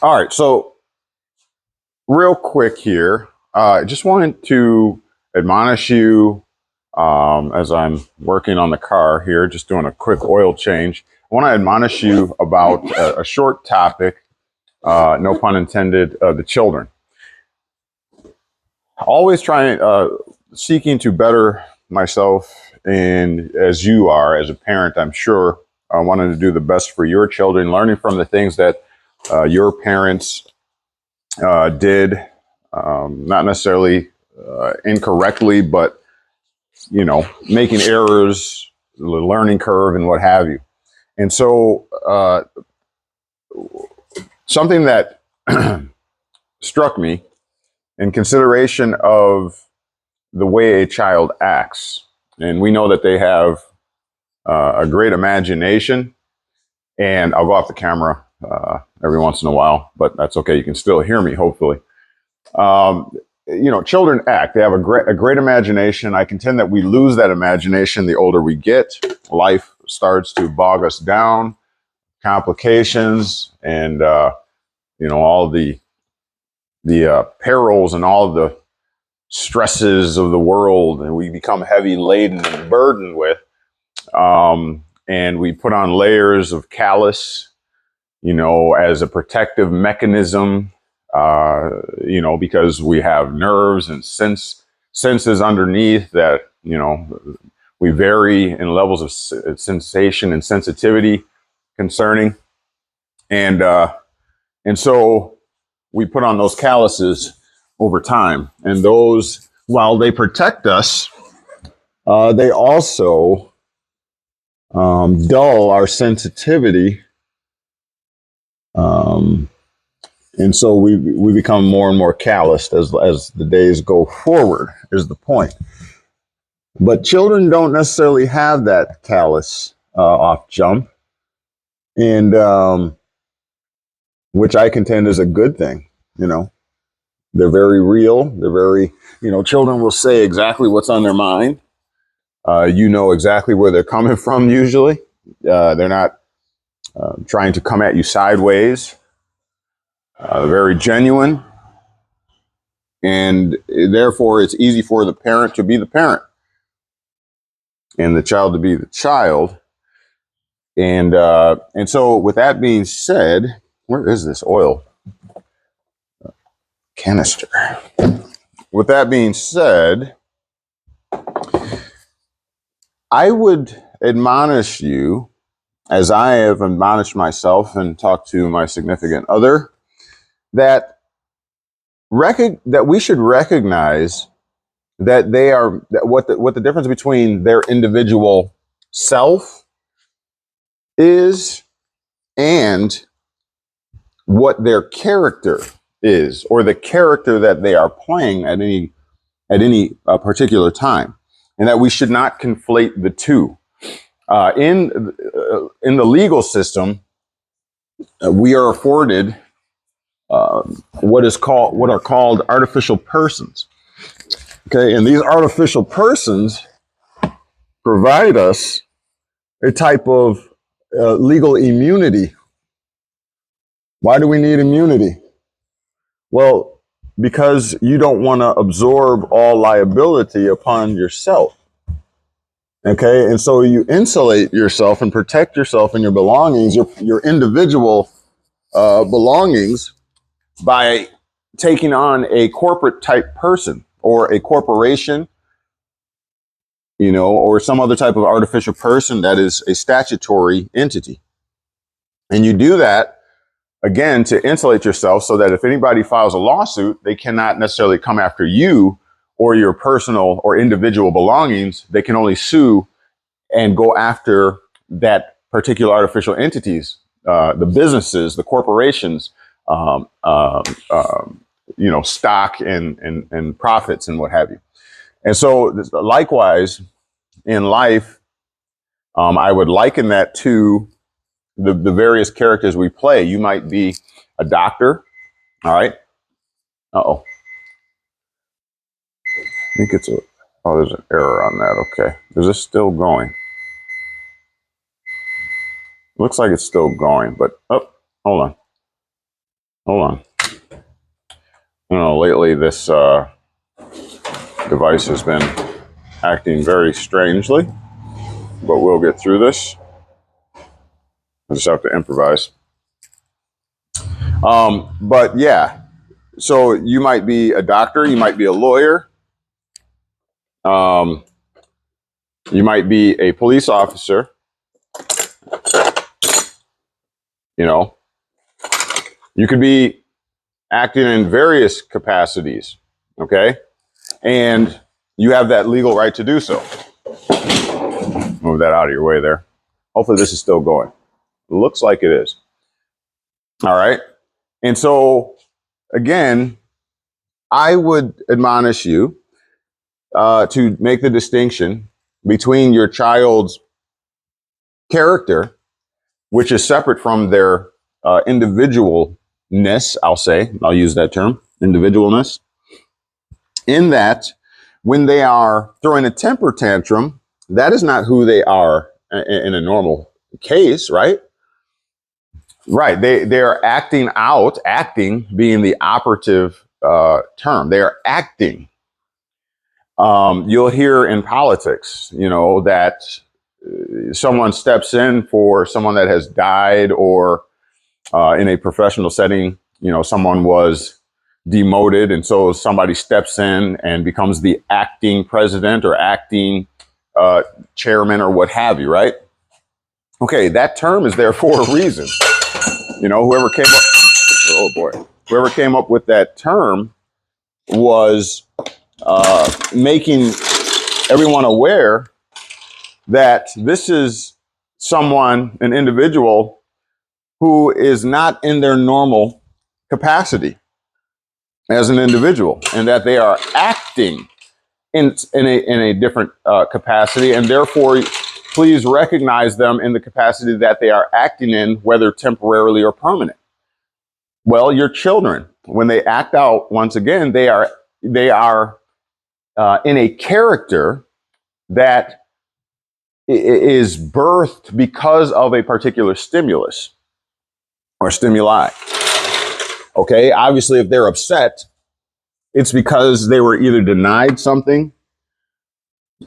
All right, so real quick here, I just wanted to admonish you as I'm working on the car here, just doing a quick oil change. I want to admonish you about a short topic, no pun intended, the children. Always trying, seeking to better myself, and as you are, as a parent, I'm sure, wanting to do the best for your children, learning from the things that your parents did, not necessarily incorrectly, but making errors, the learning curve, and what have you. And so, something that struck me in consideration of the way a child acts, and we know that they have a great imagination. And I'll go off the camera every once in a while, but that's okay. You can still hear me, hopefully. Children act. They have a great imagination. I contend that we lose that imagination the older we get. Life starts to bog us down, complications, and all the perils and all of the stresses of the world, and we become heavy laden and burdened with. And we put on layers of callus, as a protective mechanism, because we have nerves and senses underneath that, we vary in levels of sensation and sensitivity concerning. And so we put on those calluses over time. And those, while they protect us, they also dull our sensitivity. And so we become more and more calloused as the days go forward, is the point. But children don't necessarily have that callous off jump, and which I contend is a good thing. They're very real. They're very, children will say exactly what's on their mind. Exactly where they're coming from usually. They're not trying to come at you sideways. Very genuine. And therefore, it's easy for the parent to be the parent and the child to be the child. And so with that being said, where is this oil canister? With that being said, I would admonish you, as I have admonished myself and talked to my significant other, that we should recognize that they are what the difference between their individual self is and what their character is, or the character that they are playing at any particular time, and that we should not conflate the two. In the legal system, we are afforded what are called artificial persons. Okay, and these artificial persons provide us a type of legal immunity. Why do we need immunity? Well, because you don't want to absorb all liability upon yourself. Okay, and so you insulate yourself and protect yourself and your belongings, your individual belongings, by taking on a corporate type person or a corporation, or some other type of artificial person that is a statutory entity. And you do that, again, to insulate yourself so that if anybody files a lawsuit, they cannot necessarily come after you or your personal or individual belongings. They can only sue and go after that particular artificial entities, the businesses, the corporations, stock and profits and what have you. And so likewise in life, I would liken that to the various characters we play. You might be a doctor. All right. Uh-oh. I think there's an error on that. Okay. Is this still going? Looks like it's still going, but hold on. Hold on. I don't know, lately this device has been acting very strangely, but we'll get through this. I just have to improvise. But yeah, so you might be a doctor, you might be a lawyer, you might be a police officer, you know, you could be acting in various capacities, okay? And you have that legal right to do so. Move that out of your way there. Hopefully this is still going. It looks like it is. All right. And so, again, I would admonish you to make the distinction between your child's character, which is separate from their individualness, I'll use that term, individualness, in that when they are throwing a temper tantrum, that is not who they are in a normal case, right? Right. They're acting out, acting being the operative term. They're acting. You'll hear in politics, you know, that someone steps in for someone that has died, or in a professional setting, you know, someone was demoted, and so somebody steps in and becomes the acting president or acting chairman or what have you, right? Okay, that term is there for a reason. You know, whoever came up with that term was making everyone aware that this is someone, an individual, who is not in their normal capacity as an individual, and that they are acting in a different capacity, and therefore please recognize them in the capacity that they are acting in, whether temporarily or permanent. Well, your children, when they act out, once again, they are in a character that is birthed because of a particular stimulus or stimuli. Okay, obviously, if they're upset, it's because they were either denied something,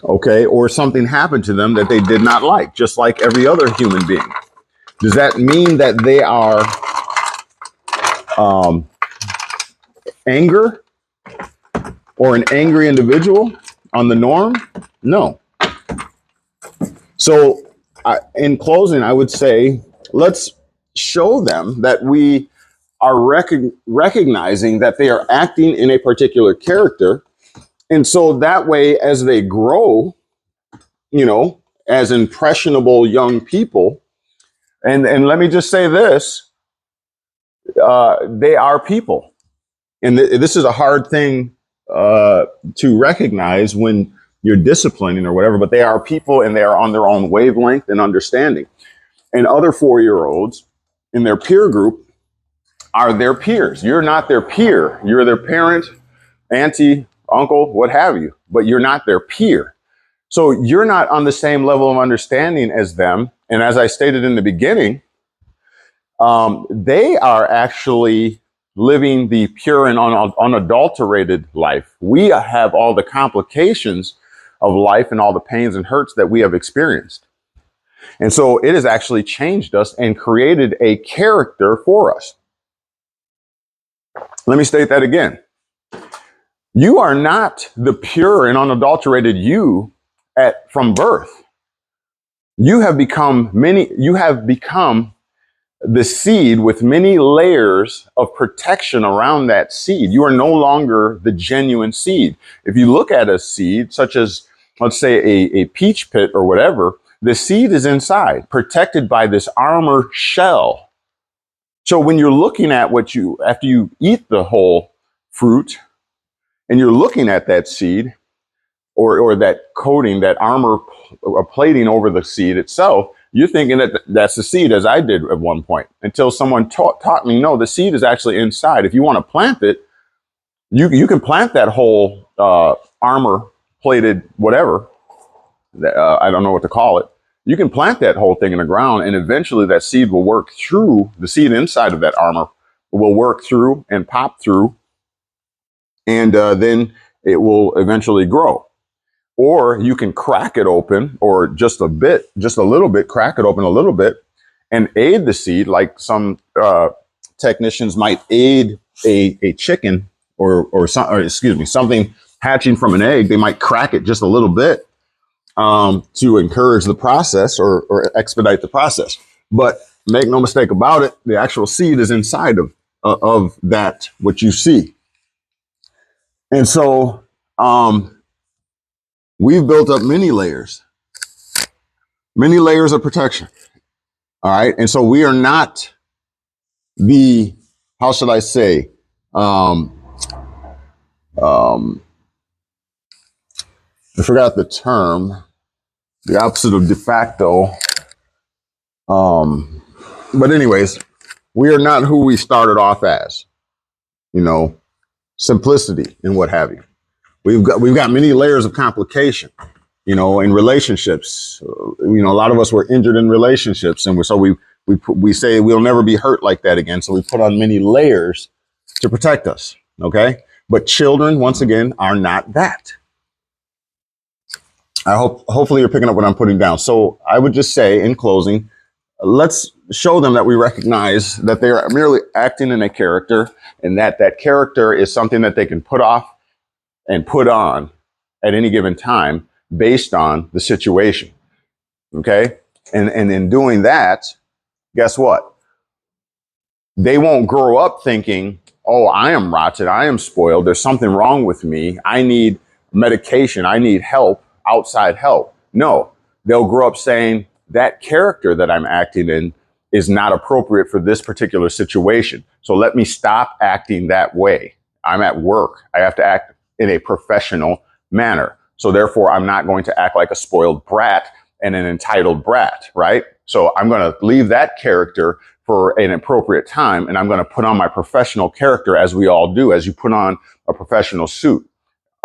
okay, or something happened to them that they did not like, just like every other human being. Does that mean that they are anger or an angry individual on the norm? No. So in closing, I would say, let's show them that we are recognizing that they are acting in a particular character. And so that way, as they grow, you know, as impressionable young people, and let me just say this, they are people. And this is a hard thing to recognize when you're disciplining or whatever, but they are people, and they are on their own wavelength and understanding. And other 4-year-olds in their peer group are their peers. You're not their peer. You're their parent, auntie, uncle, what have you, but you're not their peer. So you're not on the same level of understanding as them. And as I stated in the beginning, they are actually living the pure and unadulterated life. We have all the complications of life and all the pains and hurts that we have experienced. And so it has actually changed us and created a character for us. Let me state that again. You are not the pure and unadulterated you from birth. You have become the seed with many layers of protection around that seed. You are no longer the genuine seed. If you look at a seed, such as, let's say, a peach pit or whatever, the seed is inside, protected by this armor shell. So when you're looking at after you eat the whole fruit, and you're looking at that seed, or that coating, that armor plating over the seed itself, you're thinking that that's the seed, as I did at one point, until someone taught me, no, the seed is actually inside. If you want to plant it, you can plant that whole armor plated whatever, I don't know what to call it. You can plant that whole thing in the ground, and eventually that seed will work through the seed inside of that armor will work through and pop through, and then it will eventually grow. Or you can crack it open, or just a little bit, crack it open a little bit, and aid the seed, like some technicians might aid a chicken or something hatching from an egg. They might crack it just a little bit to encourage the process or expedite the process. But make no mistake about it, the actual seed is inside of that what you see. And so we've built up many layers of protection. All right. And so we are not how should I say, I forgot the term, the opposite of de facto. But anyways, we are not who we started off as, simplicity and what have you. We've got many layers of complication, in relationships. A lot of us were injured in relationships, and so we say we'll never be hurt like that again. So we put on many layers to protect us. Okay. But children, once again, are not that. Hopefully you're picking up what I'm putting down. So I would just say in closing, let's show them that we recognize that they are merely acting in a character, and that character is something that they can put off and put on at any given time based on the situation. Okay. And in doing that, guess what? They won't grow up thinking, oh, I am rotten, I am spoiled, there's something wrong with me, I need medication, I need help, outside help. No, they'll grow up saying that character that I'm acting in is not appropriate for this particular situation. So let me stop acting that way. I'm at work. I have to act in a professional manner. So therefore, I'm not going to act like a spoiled brat and an entitled brat, right? So I'm going to leave that character for an appropriate time, and I'm going to put on my professional character, as we all do, as you put on a professional suit.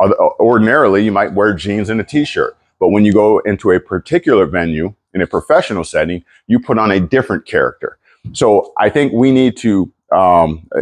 Ordinarily, you might wear jeans and a t-shirt, but when you go into a particular venue in a professional setting, you put on a different character. So I think we need to,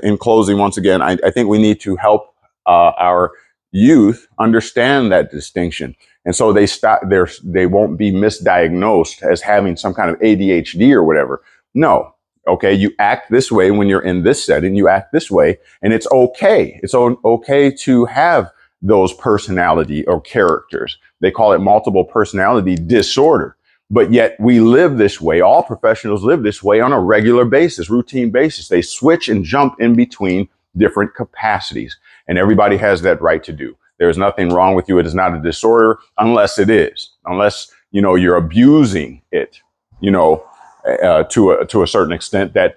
in closing, once again, I think we need to help our youth understand that distinction. And so they won't be misdiagnosed as having some kind of ADHD or whatever. No. Okay. You act this way when you're in this setting, you act this way, and it's okay. It's okay to have those personality or characters. They call it multiple personality disorder. But yet we live this way. All professionals live this way on a regular basis, routine basis. They switch and jump in between different capacities, and everybody has that right to do. There's nothing wrong with you. It is not a disorder unless it is, unless, you're abusing it, to a certain extent that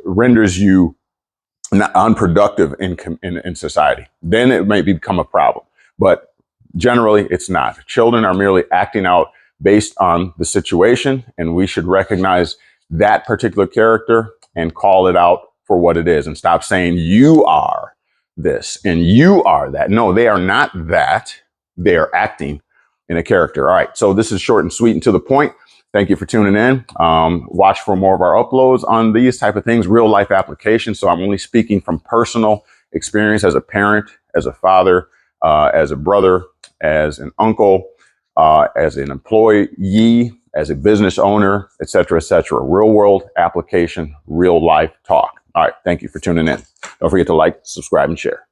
renders you unproductive in society. Then it may become a problem. But generally, it's not. Children are merely acting out based on the situation, and we should recognize that particular character and call it out for what it is, and stop saying you are this and you are that. No, they are not that. They are acting in a character. All right. So this is short and sweet and to the point. Thank you for tuning in. Watch for more of our uploads on these type of things, real life applications. So I'm only speaking from personal experience as a parent, as a father, as a brother, as an uncle, as an employee, as a business owner, et cetera, real world application, real life talk. All right. Thank you for tuning in. Don't forget to like, subscribe, and share.